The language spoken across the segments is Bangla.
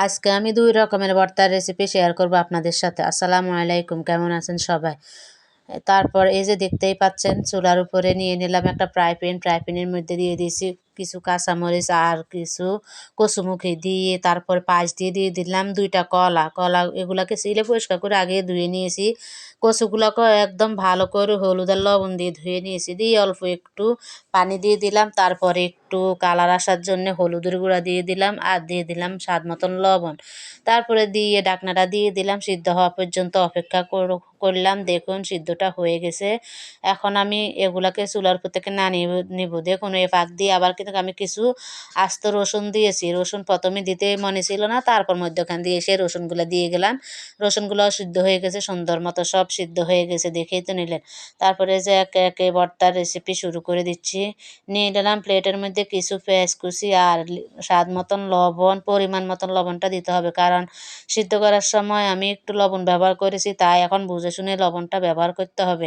আজকে আমি ২ রকমের ভর্তার রেসিপি শেয়ার করব আপনাদের সাথে। আসসালামু আলাইকুম, কেমন আছেন সবাই? তারপর এই যে দেখতেই পাচ্ছেন চুলার উপরে নিয়ে নিলাম একটা ফ্রাই প্যান। ফ্রাই প্যানের মধ্যে দিয়ে দিয়েছি কিছু কাঁচামরিচ আর কিছু কচুমুখি দিয়ে তারপর পাশ দিয়ে দিলাম ২টা কলা। এগুলাকে ছিলে পরিষ্কার করে আগে ধুয়ে নিয়েছি। কচুগুলাকেও একদম ভালো করে হলুদ আর লবণ দিয়ে ধুয়ে নিয়েছি। দিয়ে অল্প একটু পানি দিয়ে দিলাম। তারপরে একটু কালার আসার জন্য হলুদের গুঁড়া দিয়ে দিলাম আর দিয়ে দিলাম স্বাদ মতন লবণ। তারপরে দিয়ে ঢাকনাটা দিয়ে দিলাম, সিদ্ধ হওয়া পর্যন্ত অপেক্ষা করলাম। দেখুন সিদ্ধটা হয়ে গেছে। এখন আমি এগুলাকে চুলার উপর থেকে নামিয়ে নিব। দেখুন এই ফাঁক দিয়ে আবার কিন্তু আমি কিছু আস্ত রসুন দিয়েছি। রসুন প্রথমে দিতে মনে ছিল না, তারপর মধ্যখান দিয়ে এসে রসুনগুলো দিয়ে গেলাম। রসুনগুলো সিদ্ধ হয়ে গেছে, সুন্দর মতো সব সিদ্ধ হয়ে গেছে, দেখেই তো নিলেন। তারপরে যে একে একে ভর্তার রেসিপি শুরু করে দিচ্ছি। নিয়ে নিলাম প্লেটের মধ্যে কিছু পেঁয়াজ কুচি আর স্বাদ মতন লবণ, পরিমাণ মতন লবণটা দিতে হবে, কারণ সিদ্ধ করার সময় আমি একটু লবণ ব্যবহার করেছি, তাই এখন বুঝে শুনে লবণটা ব্যবহার করতে হবে।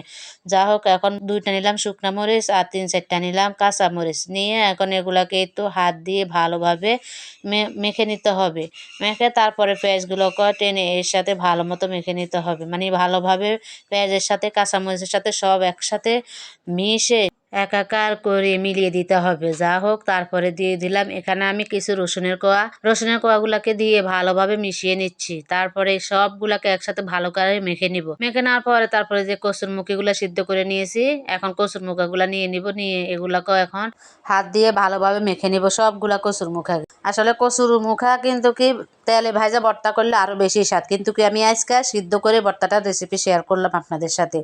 যা হোক, এখন 2টা নিলাম শুকনা মরিচ আর 3-4টা নিলাম কাঁচা মরিচ। নিয়ে এখন এগুলাকে একটু হাত দিয়ে ভালোভাবে মেখে নিতে হবে। মেখে তারপরে পেঁয়াজগুলোকে টেনে এর সাথে ভালো মতো মেখে নিতে হবে, মানে ভালোভাবে পেঁয়াজের সাথে কাঁচা মরিচের সাথে সব একসাথে মিশে একাকার করে মিলিয়ে দিতে হবে। যা হোক, তারপরে দিয়ে দিলাম এখানে আমি কিছু রসুনের কোয়াগুলাকে দিয়ে ভালোভাবে মিশিয়ে নিচ্ছি। তারপরে সবগুলাকে একসাথে ভালো করে মেখে নিব। মেখে নেওয়ার পরে তারপরে যে কসুর মুখিগুলো সিদ্ধ করে নিয়েছি, এখন কসুর মুখাগুলা নিয়ে নিব। নিয়ে এগুলাকেও এখন হাত দিয়ে ভালোভাবে মেখে নিব সবগুলা কসুর মুখা। আসলে কসুর মুখা কিন্তু কি তেলে ভাজা ভর্তা করলে আরো বেশি স্বাদ, কিন্তু কি আমি আজকে সিদ্ধ করে ভর্তাটার রেসিপি শেয়ার করলাম আপনাদের সাথে।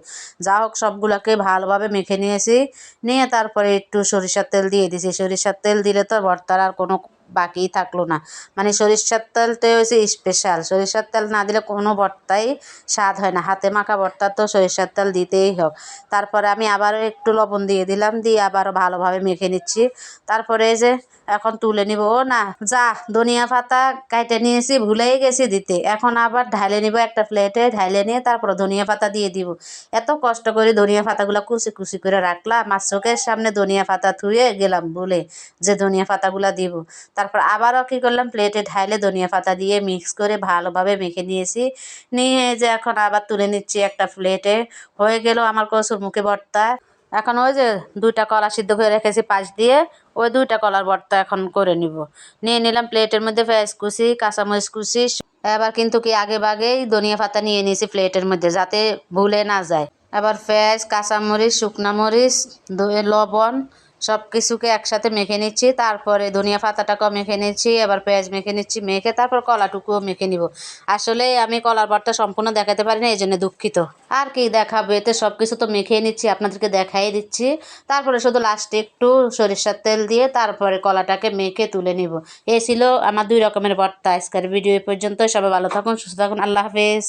যা হোক, সবগুলাকে ভালোভাবে মেখে নিয়েছি। নিয়ে তারপরে একটু সরিষার তেল দিয়ে দিয়েছি। সরিষার তেল দিলে তো ভর্তার আর কোনো বাকিই থাকলো না, মানে সরিষার তেলটাই হয়েছে স্পেশাল। সরিষার তেল না দিলে কোনো ভর্তাই স্বাদ হয় না। হাতে মাখা ভর্তা তো সরিষার তেল দিতেই হোক। তারপরে আমি আবারও একটু লবণ দিয়ে দিলাম, দিয়ে আবারও ভালোভাবে মেখে নিচ্ছি। তারপরে এই যে এখন তুলে নিব। ও না, যা ধনিয়া পাতা কাটে নিয়েছি, ভুলেই গেছি দিতে। এখন আবার ঢালে নিব একটা প্লেটে, ঢালে নিয়ে তারপর ধনিয়া পাতা দিয়ে দিব। এত কষ্ট করে ধনিয়া পাতাগুলো কুচি কুচি করে রাখলাম, আর চোখের সামনে ধনিয়া পাতা ধুয়ে গেলাম বলে যে ধনিয়া পাতাগুলো দিব। তারপর আবারও কী করলাম, প্লেটে ঢাইলে ধনিয়া পাতা দিয়ে মিক্স করে ভালোভাবে মেখে নিয়েছি। নিয়ে যে এখন আবার তুলে নিচ্ছি একটা প্লেটে। হয়ে গেল আমার কচুর মুখে ভর্তা। এখন ওই যে 2টা কলা সিদ্ধ করে রেখেছি পাশ দিয়ে, ওই 2টা কলার ভর্তা এখন করে নিব। নিয়ে নিলাম প্লেটের মধ্যে পেঁয়াজ কুচি, কাঁচামরিচ কুচি। এবার কিন্তু কি আগে ভাগেই ধনিয়া পাতা নিয়ে নিয়েছি প্লেটের মধ্যে, যাতে ভুলে না যায়। এবার পেঁয়াজ, কাঁচামরিচ, শুকনা মরিচ, লবণ সব কিছুকে একসাথে মেখে নিচ্ছি। তারপরে ধনিয়া পাতাটাকেও মেখে নিচ্ছি, এবার পেঁয়াজ মেখে নিচ্ছি। মেখে তারপর কলাটুকুও মেখে নিব। আসলে আমি কলার ভর্তা সম্পূর্ণ দেখাতে পারি না, এই জন্য দুঃখিত। আর কি দেখাবো, এতে সব কিছু তো মেখেই নিচ্ছি, আপনাদেরকে দেখাই দিচ্ছি। তারপরে শুধু লাস্টে একটু সরিষার তেল দিয়ে তারপরে কলাটাকে মেখে তুলে নিব। এই ছিল আমার 2 রকমের ভর্তা। আজকের ভিডিও এই পর্যন্ত। সবাই ভালো থাকুন, সুস্থ থাকুন। আল্লাহ হাফেজ।